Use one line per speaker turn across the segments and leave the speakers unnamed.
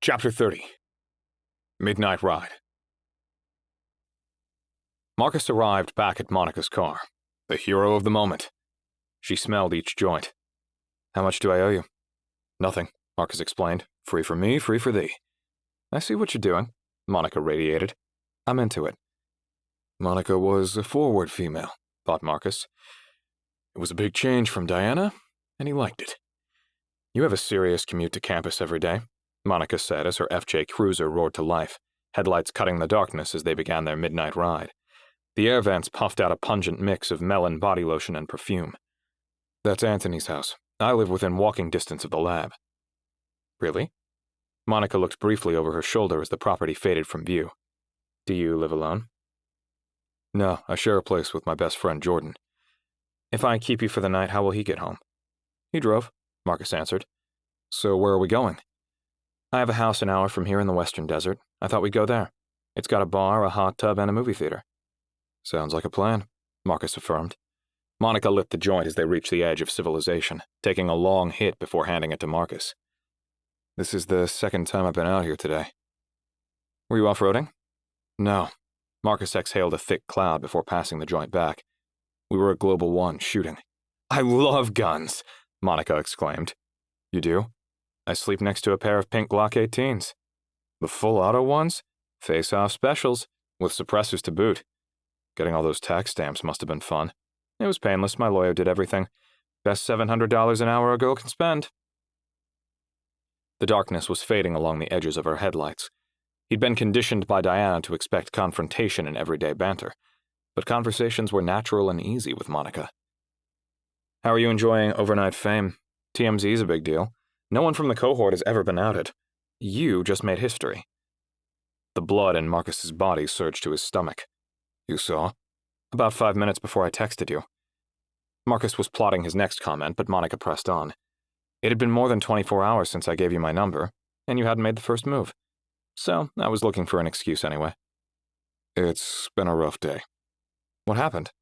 Chapter 30. Midnight Ride. Marcus arrived back at Monica's car, the hero of the moment. She smelled each joint. "How much do I owe you?" "Nothing," Marcus explained. "Free for me, free for thee." "I see what you're doing," Monica radiated. "I'm into it." Monica was a forward female, thought Marcus. It was a big change from Diana, and he liked it. "You have a serious commute to campus every day," Monica said as her FJ Cruiser roared to life, headlights cutting the darkness as they began their midnight ride. The air vents puffed out a pungent mix of melon body lotion and perfume. "That's Anthony's house. I live within walking distance of the lab." "Really?" Monica looked briefly over her shoulder as the property faded from view. "Do you live alone?" "No, I share a place with my best friend Jordan." "If I keep you for the night, how will he get home?" "He drove," Marcus answered. "So where are we going?" "I have a house an hour from here in the western desert. I thought we'd go there. It's got a bar, a hot tub, and a movie theater." "Sounds like a plan," Marcus affirmed. Monica lit the joint as they reached the edge of civilization, taking a long hit before handing it to Marcus. "This is the second time I've been out here today." "Were you off-roading?" "No." Marcus exhaled a thick cloud before passing the joint back. "We were at Global 1 shooting." "I love guns," Monica exclaimed. "You do?" "I sleep next to a pair of pink Glock 18s. "The full auto ones?" "Face-off specials, with suppressors to boot." "Getting all those tax stamps must have been fun." "It was painless. My lawyer did everything. Best $700 an hour a girl can spend." The darkness was fading along the edges of her headlights. He'd been conditioned by Diana to expect confrontation and everyday banter, but conversations were natural and easy with Monica. "How are you enjoying overnight fame? TMZ's a big deal. No one from the cohort has ever been outed. You just made history." The blood in Marcus's body surged to his stomach. "You saw?" "About 5 minutes before I texted you." Marcus was plotting his next comment, but Monica pressed on. "It had been more than 24 hours since I gave you my number, and you hadn't made the first move. So I was looking for an excuse anyway." "It's been a rough day." "What happened?"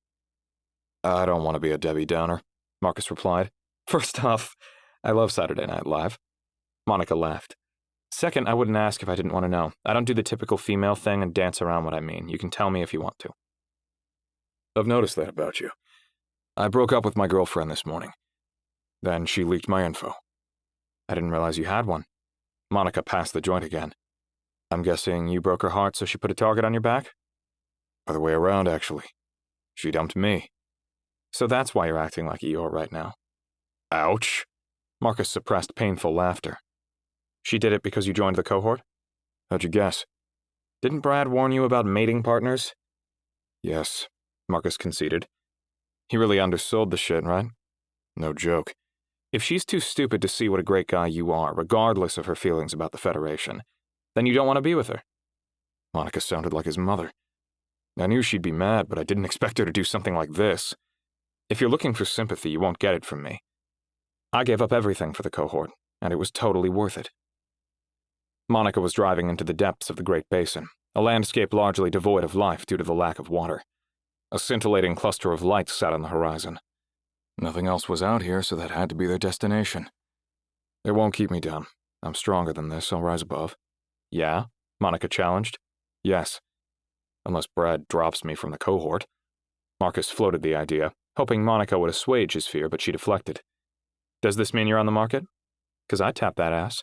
"I don't want to be a Debbie Downer," Marcus replied. "First off, I love Saturday Night Live." Monica laughed. "Second, I wouldn't ask if I didn't want to know. I don't do the typical female thing and dance around what I mean. You can tell me if you want to." "I've noticed that about you. I broke up with my girlfriend this morning. Then she leaked my info." "I didn't realize you had one." Monica passed the joint again. "I'm guessing you broke her heart so she put a target on your back?" "Other way around, actually. She dumped me." "So that's why you're acting like Eeyore right now." "Ouch." Marcus suppressed painful laughter. "She did it because you joined the cohort?" "How'd you guess?" "Didn't Brad warn you about mating partners?" "Yes," Marcus conceded. "He really undersold the shit, right?" "No joke." "If she's too stupid to see what a great guy you are, regardless of her feelings about the Federation, then you don't want to be with her." Monica sounded like his mother. "I knew she'd be mad, but I didn't expect her to do something like this. If you're looking for sympathy, you won't get it from me. I gave up everything for the cohort, and it was totally worth it." Monica was driving into the depths of the Great Basin, a landscape largely devoid of life due to the lack of water. A scintillating cluster of lights sat on the horizon. Nothing else was out here, so that had to be their destination. "It won't keep me down. I'm stronger than this. I'll rise above." "Yeah?" Monica challenged. "Yes. Unless Brad drops me from the cohort." Marcus floated the idea, hoping Monica would assuage his fear, but she deflected. "Does this mean you're on the market? 'Cause I'd tap that ass."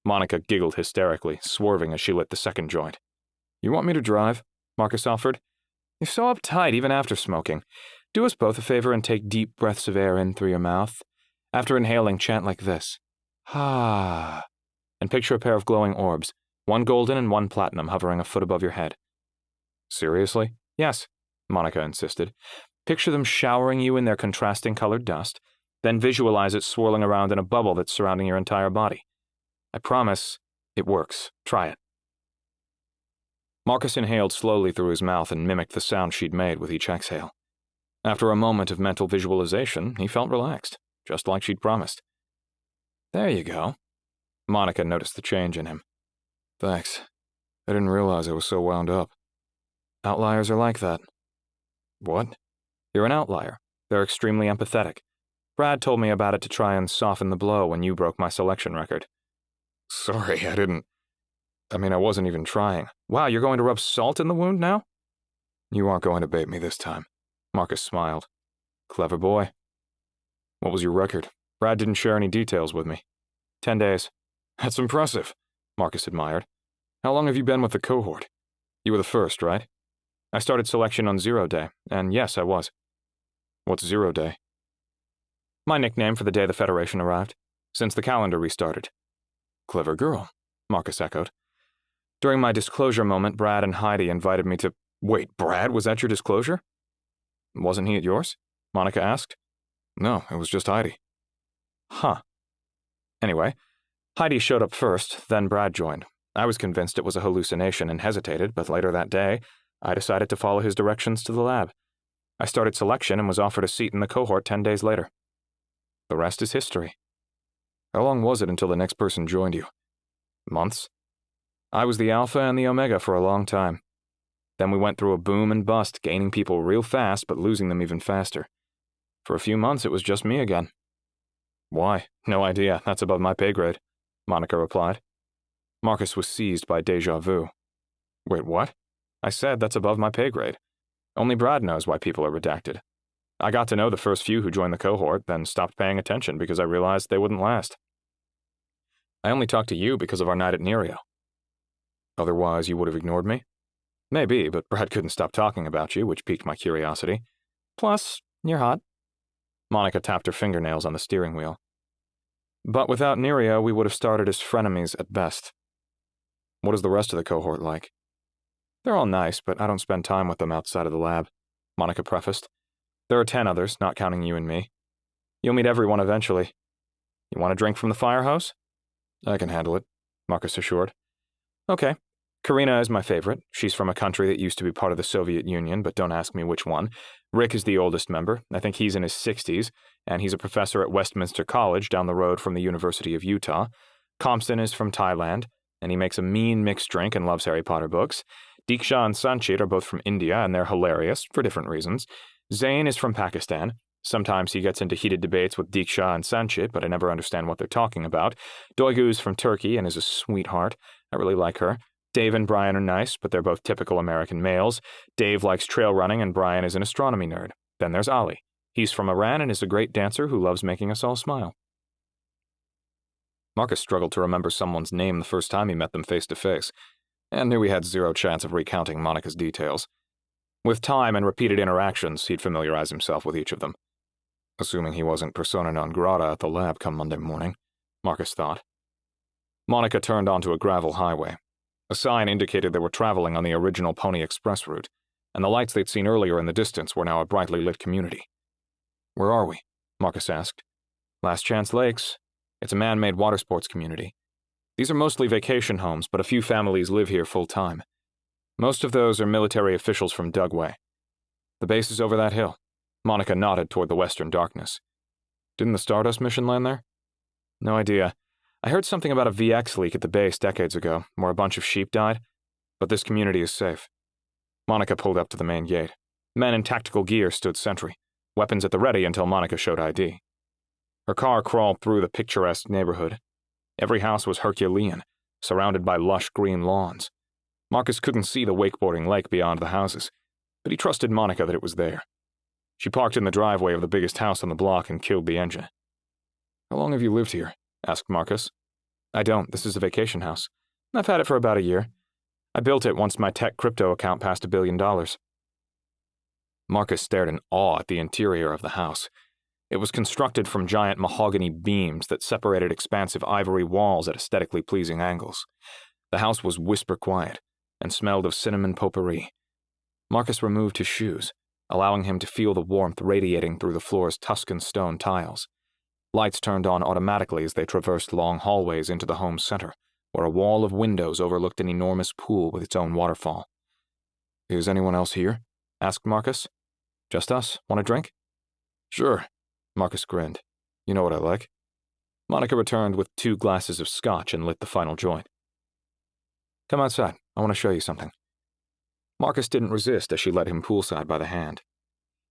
Monica giggled hysterically, swerving as she lit the second joint. "You want me to drive?" Marcus offered. "You're so uptight even after smoking. Do us both a favor and take deep breaths of air in through your mouth. After inhaling, chant like this. Ah. And picture a pair of glowing orbs, one golden and one platinum hovering a foot above your head." "Seriously?" "Yes," Monica insisted. "Picture them showering you in their contrasting colored dust, then visualize it swirling around in a bubble that's surrounding your entire body. I promise it works. Try it." Marcus inhaled slowly through his mouth and mimicked the sound she'd made with each exhale. After a moment of mental visualization, he felt relaxed, just like she'd promised. "There you go." Monica noticed the change in him. "Thanks. I didn't realize I was so wound up." "Outliers are like that." "What?" "You're an outlier. They're extremely empathetic. Brad told me about it to try and soften the blow when you broke my selection record." "Sorry, I didn't." I mean, I wasn't even trying. Wow, you're going to rub salt in the wound now? You aren't going to bait me this time. Marcus smiled. Clever boy. What was your record? Brad didn't share any details with me. 10 days. That's impressive, Marcus admired. How long have you been with the cohort? You were the first, right? I started selection on 0 day, and yes, I was. What's 0 day? My nickname for the day the Federation arrived, since the calendar restarted. Clever girl, Marcus echoed. During my disclosure moment, Brad and Heidi invited me to— Wait, Brad was at your disclosure? Wasn't he at yours? Monica asked. No, it was just Heidi. Huh. Anyway, Heidi showed up first, then Brad joined. I was convinced it was a hallucination and hesitated, but later that day, I decided to follow his directions to the lab. I started selection and was offered a seat in the cohort 10 days later. The rest is history. How long was it until the next person joined you? Months. I was the alpha and the omega for a long time. Then we went through a boom and bust, gaining people real fast but losing them even faster. For a few months, it was just me again. Why? No idea. That's above my pay grade, Monica replied. Marcus was seized by déjà vu. Wait, what? I said that's above my pay grade. Only Brad knows why people are redacted. I got to know the first few who joined the cohort, then stopped paying attention because I realized they wouldn't last. I only talked to you because of our night at Nereo. Otherwise, you would have ignored me? Maybe, but Brad couldn't stop talking about you, which piqued my curiosity. Plus, you're hot. Monica tapped her fingernails on the steering wheel. But without Nereo, we would have started as frenemies at best. What is the rest of the cohort like? They're all nice, but I don't spend time with them outside of the lab, Monica prefaced. There are 10 others, not counting you and me. You'll meet everyone eventually. You want a drink from the fire hose? I can handle it, Marcus assured. Okay. Karina is my favorite. She's from a country that used to be part of the Soviet Union, but don't ask me which one. Rick is the oldest member. I think he's in his 60s, and he's a professor at Westminster College down the road from the University of Utah. Compson is from Thailand, and he makes a mean mixed drink and loves Harry Potter books. Diksha and Sanchit are both from India, and they're hilarious, for different reasons. Zain is from Pakistan. Sometimes he gets into heated debates with Diksha and Sanchit, but I never understand what they're talking about. Doigu is from Turkey and is a sweetheart. I really like her. Dave and Brian are nice, but they're both typical American males. Dave likes trail running and Brian is an astronomy nerd. Then there's Ali. He's from Iran and is a great dancer who loves making us all smile. Marcus struggled to remember someone's name the first time he met them face to face, and knew he had zero chance of recounting Monica's details. With time and repeated interactions, he'd familiarize himself with each of them. Assuming he wasn't persona non grata at the lab come Monday morning, Marcus thought. Monica turned onto a gravel highway. A sign indicated they were traveling on the original Pony Express route, and the lights they'd seen earlier in the distance were now a brightly lit community. Where are we? Marcus asked. Last Chance Lakes. It's a man-made water sports community. These are mostly vacation homes, but a few families live here full-time. Most of those are military officials from Dugway. The base is over that hill. Monica nodded toward the western darkness. Didn't the Stardust mission land there? No idea. I heard something about a VX leak at the base decades ago, where a bunch of sheep died, but this community is safe. Monica pulled up to the main gate. Men in tactical gear stood sentry, weapons at the ready until Monica showed ID. Her car crawled through the picturesque neighborhood. Every house was Herculean, surrounded by lush green lawns. Marcus couldn't see the wakeboarding lake beyond the houses, but he trusted Monica that it was there. She parked in the driveway of the biggest house on the block and killed the engine. How long have you lived here? Asked Marcus. I don't. This is a vacation house. I've had it for about a year. I built it once my tech crypto account passed $1 billion. Marcus stared in awe at the interior of the house. It was constructed from giant mahogany beams that separated expansive ivory walls at aesthetically pleasing angles. The house was whisper quiet and smelled of cinnamon potpourri. Marcus removed his shoes, allowing him to feel the warmth radiating through the floor's Tuscan stone tiles. Lights turned on automatically as they traversed long hallways into the home's center, where a wall of windows overlooked an enormous pool with its own waterfall. Is anyone else here? Asked Marcus. Just us. Want a drink? Sure. Marcus grinned. You know what I like. Monica returned with 2 glasses of scotch and lit the final joint. Come outside. I want to show you something. Marcus didn't resist as she led him poolside by the hand.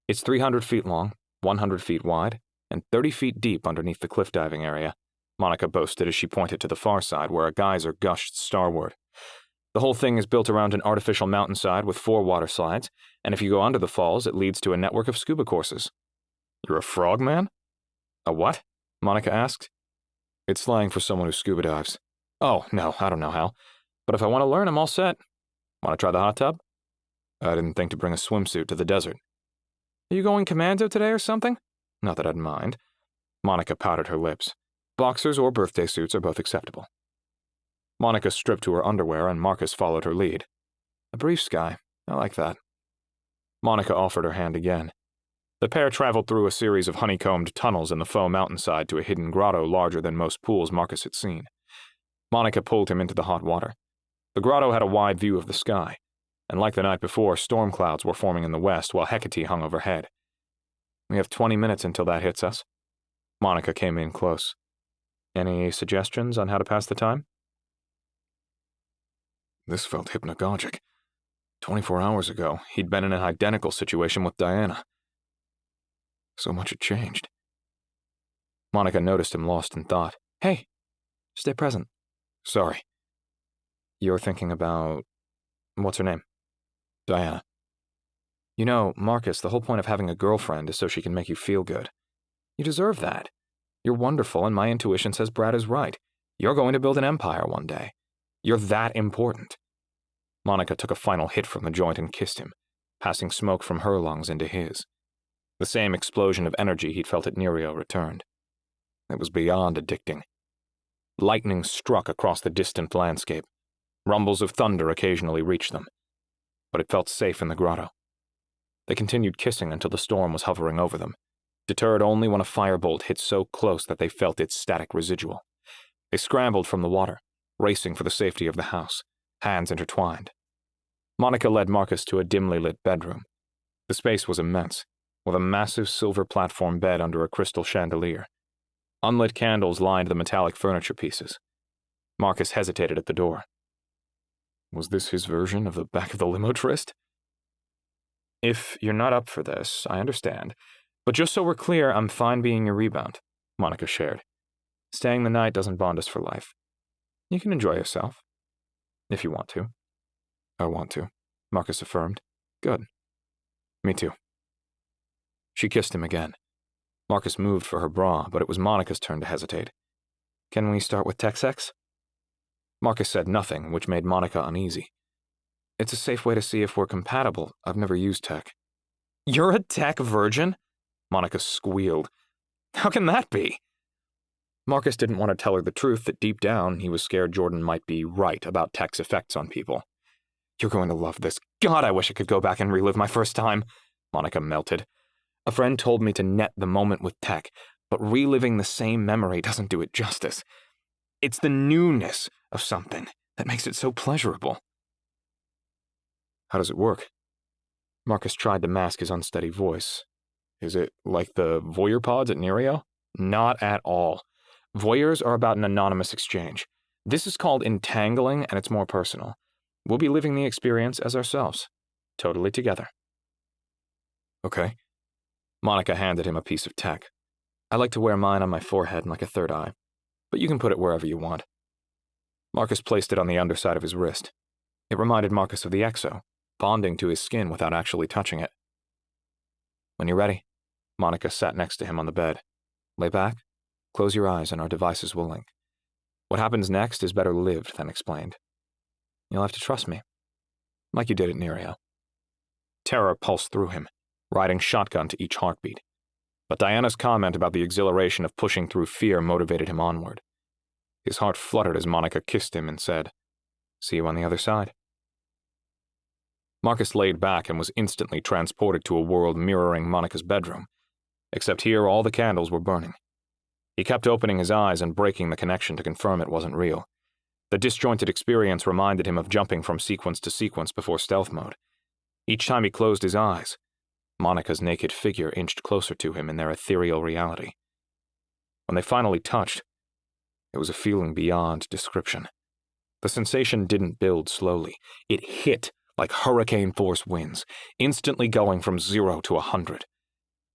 It's 300 feet long, 100 feet wide, and 30 feet deep underneath the cliff diving area, Monica boasted as she pointed to the far side where a geyser gushed starward. The whole thing is built around an artificial mountainside with 4 water slides, and if you go under the falls, it leads to a network of scuba courses. You're a frogman? A what? Monica asked. It's slang for someone who scuba dives. Oh, no, I don't know how. But if I want to learn, I'm all set. Want to try the hot tub? I didn't think to bring a swimsuit to the desert. Are you going commando today or something? Not that I'd mind. Monica pouted her lips. Boxers or birthday suits are both acceptable. Monica stripped to her underwear and Marcus followed her lead. A brief sky. I like that. Monica offered her hand again. The pair traveled through a series of honeycombed tunnels in the faux mountainside to a hidden grotto larger than most pools Marcus had seen. Monica pulled him into the hot water. The grotto had a wide view of the sky, and like the night before, storm clouds were forming in the west while Hecate hung overhead. We have 20 minutes until that hits us. Monica came in close. Any suggestions on how to pass the time? This felt hypnagogic. 24 hours ago, he'd been in an identical situation with Diana. So much had changed. Monica noticed him lost in thought. Hey, stay present. Sorry. You're thinking about... What's her name? Diana. You know, Marcus, the whole point of having a girlfriend is so she can make you feel good. You deserve that. You're wonderful, and my intuition says Brad is right. You're going to build an empire one day. You're that important. Monica took a final hit from the joint and kissed him, passing smoke from her lungs into his. The same explosion of energy he'd felt at Nereo returned. It was beyond addicting. Lightning struck across the distant landscape. Rumbles of thunder occasionally reached them. But it felt safe in the grotto. They continued kissing until the storm was hovering over them, deterred only when a firebolt hit so close that they felt its static residual. They scrambled from the water, racing for the safety of the house, hands intertwined. Monica led Marcus to a dimly lit bedroom. The space was immense, with a massive silver platform bed under a crystal chandelier. Unlit candles lined the metallic furniture pieces. Marcus hesitated at the door. Was this his version of the back of the limo tryst? If you're not up for this, I understand. But just so we're clear, I'm fine being your rebound, Monica shared. Staying the night doesn't bond us for life. You can enjoy yourself. If you want to. I want to, Marcus affirmed. Good. Me too. She kissed him again. Marcus moved for her bra, but it was Monica's turn to hesitate. Can we start with tech sex? Marcus said nothing, which made Monica uneasy. It's a safe way to see if we're compatible. I've never used tech. You're a tech virgin? Monica squealed. How can that be? Marcus didn't want to tell her the truth that deep down he was scared Jordan might be right about tech's effects on people. You're going to love this. God, I wish I could go back and relive my first time. Monica melted. A friend told me to net the moment with tech, but reliving the same memory doesn't do it justice. It's the newness of something that makes it so pleasurable. How does it work? Marcus tried to mask his unsteady voice. Is it like the voyeur pods at Nereo? Not at all. Voyeurs are about an anonymous exchange. This is called entangling, and it's more personal. We'll be living the experience as ourselves. Totally together. Okay. Monica handed him a piece of tech. I like to wear mine on my forehead like a third eye, but you can put it wherever you want. Marcus placed it on the underside of his wrist. It reminded Marcus of the exo, bonding to his skin without actually touching it. When you're ready, Monica sat next to him on the bed. Lay back, close your eyes, and our devices will link. What happens next is better lived than explained. You'll have to trust me, like you did at Nereo. Terror pulsed through him, riding shotgun to each heartbeat. But Diana's comment about the exhilaration of pushing through fear motivated him onward. His heart fluttered as Monica kissed him and said, See you on the other side. Marcus laid back and was instantly transported to a world mirroring Monica's bedroom, except here all the candles were burning. He kept opening his eyes and breaking the connection to confirm it wasn't real. The disjointed experience reminded him of jumping from sequence to sequence before stealth mode. Each time he closed his eyes, Monica's naked figure inched closer to him in their ethereal reality. When they finally touched, it was a feeling beyond description. The sensation didn't build slowly. It hit like hurricane-force winds, instantly going from 0 to 100.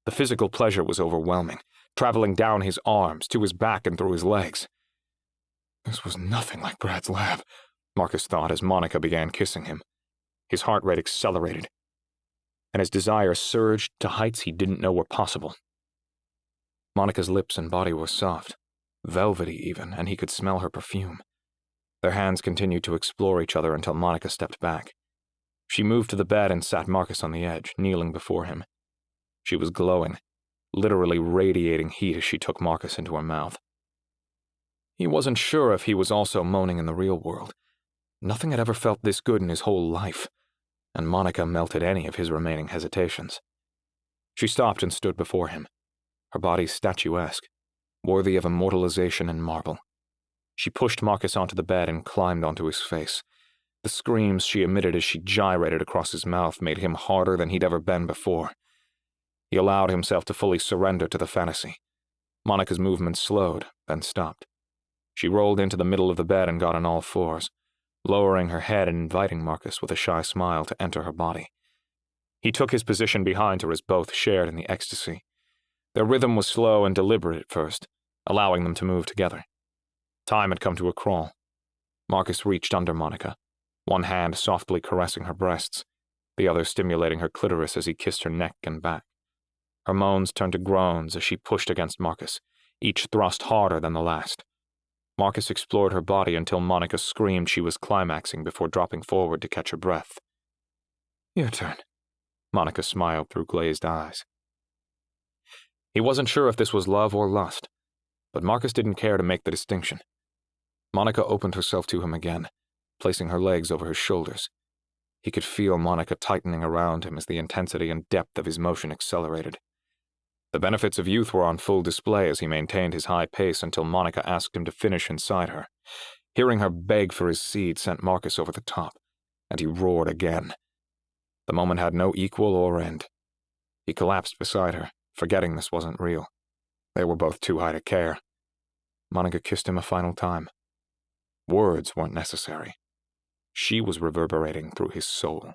The physical pleasure was overwhelming, traveling down his arms, to his back and through his legs. This was nothing like Brad's lab. Marcus thought as Monica began kissing him. His heart rate accelerated, and his desire surged to heights he didn't know were possible. Monica's lips and body were soft, velvety even, and he could smell her perfume. Their hands continued to explore each other until Monica stepped back. She moved to the bed and sat Marcus on the edge, kneeling before him. She was glowing, literally radiating heat as she took Marcus into her mouth. He wasn't sure if he was also moaning in the real world. Nothing had ever felt this good in his whole life, and Monica melted any of his remaining hesitations. She stopped and stood before him, her body statuesque, worthy of immortalization in marble. She pushed Marcus onto the bed and climbed onto his face. The screams she emitted as she gyrated across his mouth made him harder than he'd ever been before. He allowed himself to fully surrender to the fantasy. Monica's movements slowed, then stopped. She rolled into the middle of the bed and got on all fours, lowering her head and inviting Marcus with a shy smile to enter her body. He took his position behind her as both shared in the ecstasy. Their rhythm was slow and deliberate at first, allowing them to move together. Time had come to a crawl. Marcus reached under Monica, one hand softly caressing her breasts, the other stimulating her clitoris as he kissed her neck and back. Her moans turned to groans as she pushed against Marcus, each thrust harder than the last. Marcus explored her body until Monica screamed she was climaxing before dropping forward to catch her breath. "Your turn," Monica smiled through glazed eyes. He wasn't sure if this was love or lust, but Marcus didn't care to make the distinction. Monica opened herself to him again, placing her legs over his shoulders. He could feel Monica tightening around him as the intensity and depth of his motion accelerated. The benefits of youth were on full display as he maintained his high pace until Monica asked him to finish inside her. Hearing her beg for his seed sent Marcus over the top, and he roared again. The moment had no equal or end. He collapsed beside her, forgetting this wasn't real. They were both too high to care. Monica kissed him a final time. Words weren't necessary. She was reverberating through his soul.